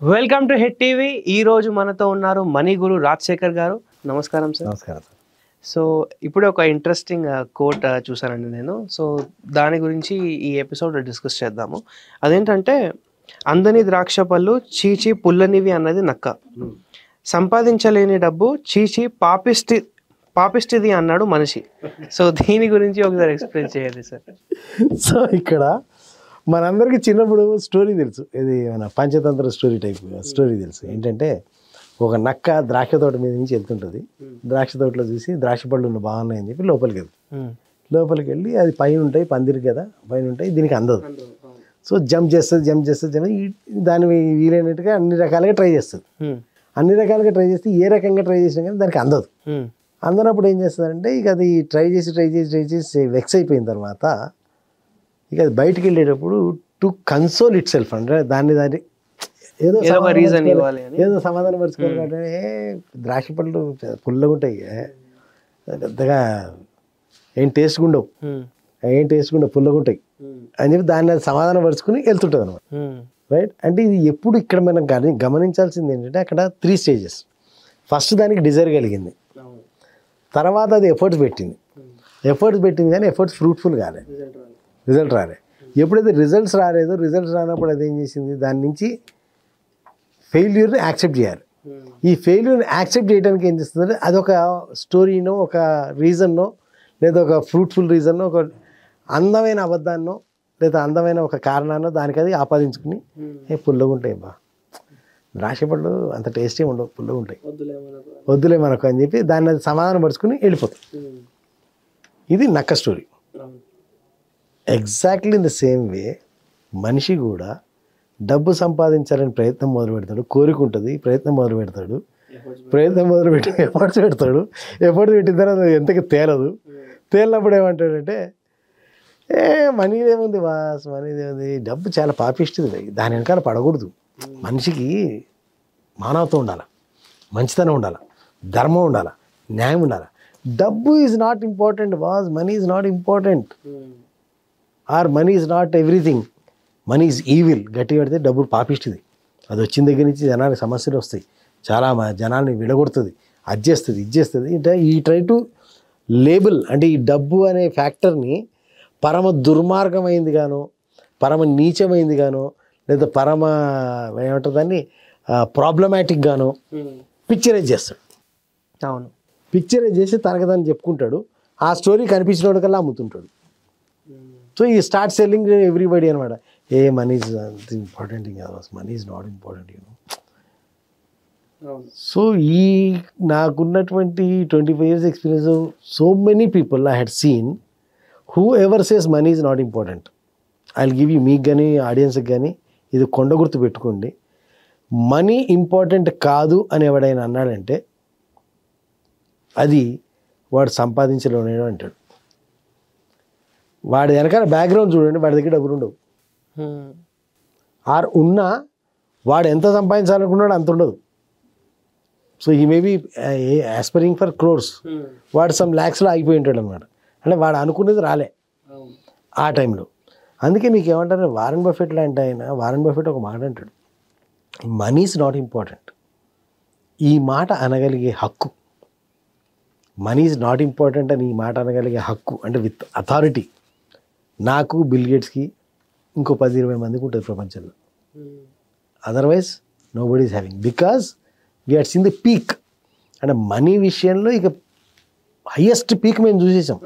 Welcome to hit TV. ఈ రోజు మనతో ఉన్నారు మనీ గురు రాజశేఖర్ గారు. నమస్కారం సార్. నమస్కారం సార్. సో ఇప్పుడే ఒక ఇంట్రెస్టింగ్ కోట్ చూసానండి నేను. సో దాని గురించి ఈ ఎపిసోడ్ డిస్కస్ చేద్దాము. అదేంటంటే, అందని ద్రాక్ష పళ్ళు చీచి పుల్లనివి అన్నది నక్క, సంపాదించలేని డబ్బు చీచి పాపిష్టిది అన్నాడు మనిషి. సో దీని గురించి ఒకసారి ఎక్స్ప్లెయిన్ చేయండి సార్. సో ఇక్కడ మనందరికీ చిన్నప్పుడు స్టోరీ తెలుసు, ఇది మన పంచతంత్ర స్టోరీ టైప్ స్టోరీ తెలుసు. ఏంటంటే, ఒక నక్క ద్రాక్ష తోట మీద నుంచి వెళ్తుంటుంది. ద్రాక్ష తోటలో చూసి ద్రాక్ష పళ్ళు బాగున్నాయని చెప్పి లోపలికి వెళ్ళి అది పైన ఉంటాయి, పందిరి కదా పైన ఉంటాయి, దీనికి అందదు. సో జంప్ చేస్తుంది దాని వీలైనట్టుగా అన్ని రకాలుగా ట్రై చేస్తుంది. ఏ రకంగా ట్రై చేసినా కానీ దానికి అందదు. అందనప్పుడు ఏం చేస్తుందంటే, ఇక అది ట్రై చేసి వెక్స్ అయిపోయిన తర్వాత ఇక అది బయటికి వెళ్ళేటప్పుడు టు కన్సోల్ ఇట్ సెల్ఫ్ అంటే దాన్ని ఏదో సమాధానం పరుచుకోవాలంటే, ద్రాక్ష పళ్ళు పుల్లగా ఉంటాయి, పెద్దగా ఏం టేస్ట్గా ఉండవు, పుల్లగా ఉంటాయి అని చెప్పి దాన్ని అది సమాధానం పరుచుకుని వెళ్తుంటుంది అనమాట. రైట్. అంటే ఇది ఎప్పుడు ఇక్కడ మనం గమనించాల్సింది ఏంటంటే, అక్కడ 3 స్టేజెస్. ఫస్ట్ దానికి డిజైర్ కలిగింది, తర్వాత అది ఎఫర్ట్స్ పెట్టింది కానీ ఎఫర్ట్స్ ఫ్రూట్ఫుల్ కాలేదు, రిజల్ట్ రాలే. ఎప్పుడైతే రిజల్ట్స్ రానప్పుడు అది ఏం చేసింది, దాని నుంచి ఫెయిల్యూర్ని యాక్సెప్ట్ చేయాలి. ఈ ఫెయిల్యూర్ని యాక్సెప్ట్ చేయడానికి ఏం చేస్తుందంటే, అదొక స్టోరీనో, ఒక రీజన్నో, లేదా ఒక ఫ్రూట్ఫుల్ రీజన్నో, ఒక అందమైన అబద్ధాన్నో, లేదా అందమైన ఒక కారణాన్నో దానికి అది ఆపాదించుకుని, పుల్లగా ఉంటాయి ద్రాక్ష పళ్ళు అంత టేస్టీ ఉండవు, పుల్లగా ఉంటాయి, వద్దులే మనకు అని చెప్పి దాన్ని అది సమాధానం పరుచుకుని వెళ్ళిపోతుంది. ఇది నక్క story. Exactly in the same way మనిషి కూడా డబ్బు సంపాదించాలని ప్రయత్నం మొదలు పెడతాడు, కోరిక ఉంటుంది, ప్రయత్నం మొదలు పెట్టి ఎఫర్ట్స్ పెట్టిన తర్వాత ఎంతకి తేలినప్పుడు ఏమంటాడంటే, మనీదేముంది బాస్, మనీదేముంది, డబ్బు చాలా పాపిస్తుంది, దాని వెనకాల పడకూడదు. మనిషికి మానవత్వం ఉండాలి, మంచితనం ఉండాలి, ధర్మం ఉండాలి, న్యాయం ఉండాలి. డబ్బు is not important boss, money is not important, or money is not everything, money is evil. గట్టి పడితే డబ్బు పాపిస్తుంది, అది వచ్చిన దగ్గర నుంచి జనానికి సమస్యలు వస్తాయి, చాలా జనాల్ని విడగొడుతుంది, అది చేస్తుంది. అంటే ఈ ట్రై టు లేబుల్, అంటే ఈ డబ్బు అనే ఫ్యాక్టర్ని పరమ దుర్మార్గమైంది గాను, పరమ నీచమైంది గాను, లేదా పరమ ఏమంటారు దాన్ని ప్రాబ్లమాటిక్ గాను పిక్చరైజ్ చేస్తాడు. అవును, పిక్చరైజ్ చేసి తనకు దాన్ని చెప్పుకుంటాడు. ఆ స్టోరీ కనిపించిన వాడికల్లా అమ్ముతుంటాడు. సో ఈ స్టార్ట్ సెల్లింగ్ ఎవ్రీబడి అనమాట. Money is important, money is not important. So ఈ నాకున్నటువంటి 25 years experience, so many people I had seen who ever says money is not important. I will give you, మీకు కానీ ఆడియన్స్కి కానీ ఇది కొండ గుర్తు పెట్టుకోండి. మనీ ఇంపార్టెంట్ కాదు అని ఎవడైనా అన్నాడంటే అది వాడు సంపాదించలేడు అంటాడు. వాడి వెనకాల బ్యాక్గ్రౌండ్ చూడండి, వాడి దగ్గర డబ్బులు ఉండవు, ఆర్ ఉన్నా వాడు ఎంత సంపాదించాలనుకున్నాడు అంత ఉండదు. So he maybe aspiring for crores, వాడు సమ్ ల్యాక్స్లో ఆగిపోయి ఉంటాడు అనమాట. అంటే వాడు అనుకునేది రాలే ఆ టైంలో. అందుకే మీకు ఏమంటారు, వారెన్ బఫెట్ లాంటి ఆయన, వారెన్ బఫెట్ ఒక మాట అంటాడు, మనీ ఈజ్ నాట్ ఇంపార్టెంట్. ఈ మాట అనగలిగే హక్కు, మనీ ఈజ్ నాట్ ఇంపార్టెంట్ అని ఈ మాట అనగలిగే హక్కు, అంటే విత్ అథారిటీ నాకు, బిల్ గేట్స్కి, ఇంకో 10-20 మందికి ఉంటుంది ప్రపంచంలో. Otherwise nobody is having, because we had seen the peak. అంటే మనీ విషయంలో ఇక హయ్యెస్ట్ పీక్ మేము చూసేసాం.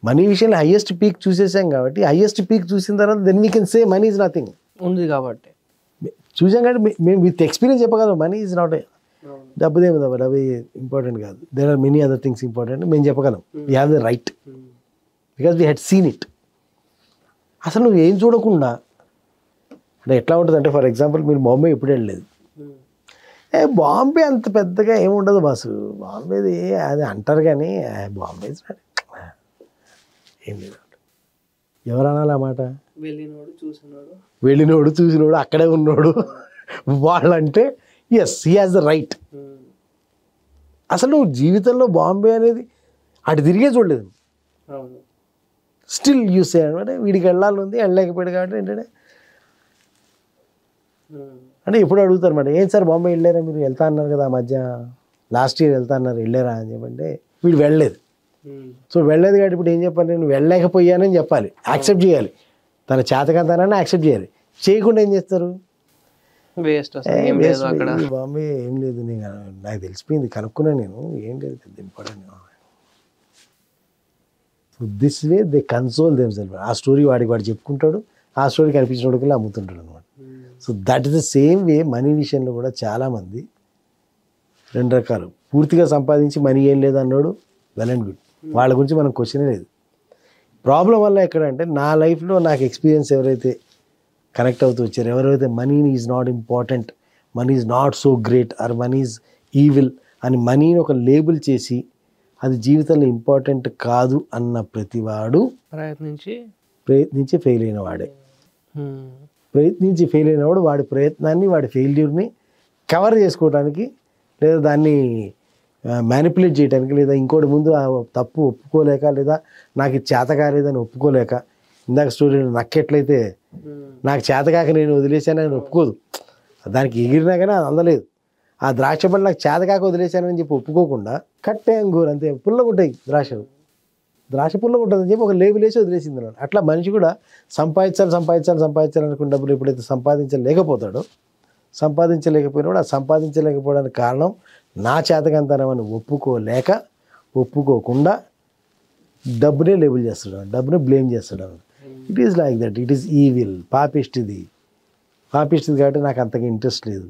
మనీ విషయంలో హయ్యెస్ట్ పీక్ చూసేసాం కాబట్టి, హయ్యెస్ట్ పీక్ చూసిన తర్వాత then we can say money is nothing ఉంది కాబట్టి చూసాం కాబట్టి మేము విత్ ఎక్స్పీరియన్స్ చెప్పగలం మనీ ఈజ్ నాట్ డబ్బు ఇంపార్టెంట్ కాదు, there are many other things important మేము చెప్పగలం. We have the right because we had scene it. అసలు నువ్వు ఏం చూడకుండా అంటే ఎట్లా ఉంటుంది అంటే, ఫర్ ఎగ్జాంపుల్ మీరు బాంబే ఎప్పుడు వెళ్ళలేదు, బాంబే అంత పెద్దగా ఏముండదు బాసు, బాంబేది అది అంటారు కానీ బాంబే ఏం లేదు. ఎవరు అనాలి ఆ మాట? వెళ్ళినోడు చూసినోడు అక్కడే ఉన్నాడు వాళ్ళంటే yes, he has the right. అసలు నువ్వు జీవితంలో బాంబే అనేది అటు తిరిగే చూడలేదు, స్టిల్ యూస్ అనమాట. వీడికి వెళ్ళాలి ఉంది, వెళ్ళలేకపోయాడు కాబట్టి ఏంటంటే అంటే ఎప్పుడు అడుగుతారు మేడం, ఏం సార్ బాంబే వెళ్ళారా మీరు, వెళ్తా అన్నారు కదా ఆ మధ్య లాస్ట్ ఇయర్ వెళ్తా అన్నారు, వెళ్ళారా అని చెప్పంటే వీడు వెళ్ళలేదు. సో వెళ్ళలేదు కాబట్టి ఇప్పుడు ఏం చెప్పాలి, నేను వెళ్ళలేకపోయానని చెప్పాలి, యాక్సెప్ట్ చేయాలి, తన చేతకంతానని యాక్సెప్ట్ చేయాలి. చేయకుండా ఏం చేస్తారు, వేస్ట్ బాంబే ఏం లేదు, నేను నాకు తెలిసిపోయింది, కనుక్కున్నా నేను, ఏం లేదు పెద్ద important. So this way they console themself. ఆ స్టోరీ వాడు చెప్పుకుంటాడు, ఆ స్టోరీ కనిపించినోడికి అమ్ముతుంటాడు అనమాట. So that is the same way money విషయంలో కూడా చాలామంది రెండు రకాలు, పూర్తిగా సంపాదించి మనీ ఏం లేదు అన్నాడు, వెల్ అండ్ గుడ్, వాళ్ళ గురించి మనం క్వశ్చనే లేదు. ప్రాబ్లం వల్ల ఎక్కడంటే నా లైఫ్లో నాకు ఎక్స్పీరియన్స్ ఎవరైతే కనెక్ట్ అవుతూ వచ్చారు, ఎవరైతే money is not important, money is not so great, or money is evil అని మనీని ఒక లేబుల్ చేసి అది జీవితంలో ఇంపార్టెంట్ కాదు అన్న ప్రతివాడు ప్రయత్నించి ఫెయిల్ అయిన వాడే. ప్రయత్నించి ఫెయిల్ అయినవాడు వాడి ప్రయత్నాన్ని, వాడి ఫెయిల్యూర్ని కవర్ చేసుకోవడానికి, లేదా దాన్ని మ్యానిపులేట్ చేయడానికి, లేదా ఇంకోటి ముందు ఆ తప్పు ఒప్పుకోలేక, లేదా నాకు ఇది చేత కాలేదని ఒప్పుకోలేక, ఇందాక స్టోరీలో నక్కెట్లయితే నాకు చేతకాక నేను వదిలేశానని ఒప్పుకోదు, దానికి ఎగిరినా కానీ అది అందలేదు. ఆ ద్రాక్ష పళ్ళు నాకు చేతకాక వదిలేశానని చెప్పి ఒప్పుకోకుండా కట్టే అంగూరు అంతే పుల్లగుంటాయి ద్రాక్ష పుల్లగుంటుందని చెప్పి ఒక లేబుల్ వేసి వదిలేసింది అన్నాడు. అట్లా మనిషి కూడా సంపాదించాలనుకున్న డబ్బులు ఎప్పుడైతే సంపాదించలేకపోయినాడు, ఆ సంపాదించలేకపోవడానికి కారణం నా చేతకంతనమని ఒప్పుకోకుండా డబ్బునే లేబుల్ చేస్తాడు, డబ్బునే బ్లేమ్ చేస్తాడు. It is like that, it is evil, పాపిష్టిది కాబట్టి నాకు అంతగా ఇంట్రెస్ట్ లేదు,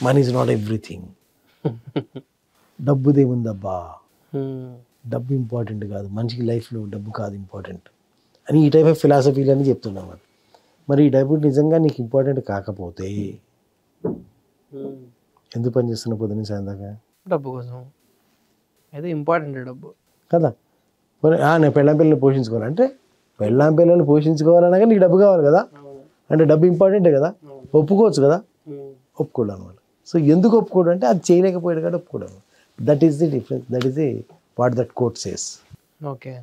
మనీ ఈజ్ నాట్ ఎవ్రీథింగ్, డబ్బుదేముందబ్బా, డబ్బు ఇంపార్టెంట్ కాదు, మనిషికి లైఫ్లో డబ్బు కాదు ఇంపార్టెంట్ అని ఈ టైప్ ఆఫ్ ఫిలాసఫీలు అని చెప్తున్నాం. మరి ఈ డబ్బు నిజంగా నీకు ఇంపార్టెంట్ కాకపోతే ఎందుకు పని చేస్తున్న పొద్దున్న సాయందాకా? డబ్బు కోసం, అయితే ఇంపార్టెంట్ డబ్బు కదా. నేను పెళ్ళాం పిల్లల్ని పోషించుకోవాలంటే పెళ్ళాం పిల్లల్ని పోషించుకోవాలనగా నీకు డబ్బు కావాలి కదా, అంటే డబ్బు ఇంపార్టెంటే కదా, ఒప్పుకోవచ్చు కదా, ఒప్పుకోడు అనమాట. సో ఎందుకు ఒప్పుకోడు అంటే అది చేయలేకపోయాడు కాబట్టి ఒప్పుకోడు. That is the difference, that is the what that quote says. Okay,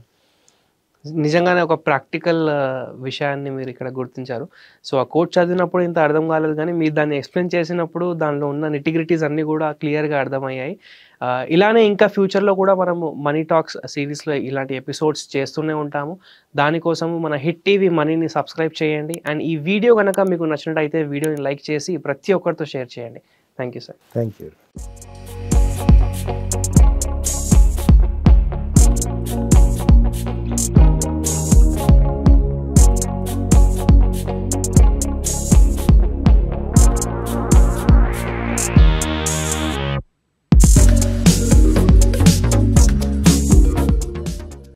నిజంగానే ఒక ప్రాక్టికల్ విషయాన్ని మీరు ఇక్కడ గుర్తించారు. సో ఆ కోట్ చదివినప్పుడు ఇంత అర్థం కాలేదు, కానీ మీరు దాన్ని ఎక్స్ప్లెయిన్ చేసినప్పుడు దానిలో ఉన్న నిటిగ్రిటీస్ అన్నీ కూడా క్లియర్గా అర్థమయ్యాయి. ఇలానే ఇంకా ఫ్యూచర్లో కూడా మనము మనీ టాక్స్ సిరీస్లో ఇలాంటి ఎపిసోడ్స్ చేస్తూనే ఉంటాము. దానికోసము మన హిట్ టీవీ మనీని సబ్స్క్రైబ్ చేయండి. అండ్ ఈ వీడియో కనుక మీకు నచ్చినట్టయితే వీడియోని లైక్ చేసి ప్రతి ఒక్కరితో షేర్ చేయండి. Thank you sir. Thank you.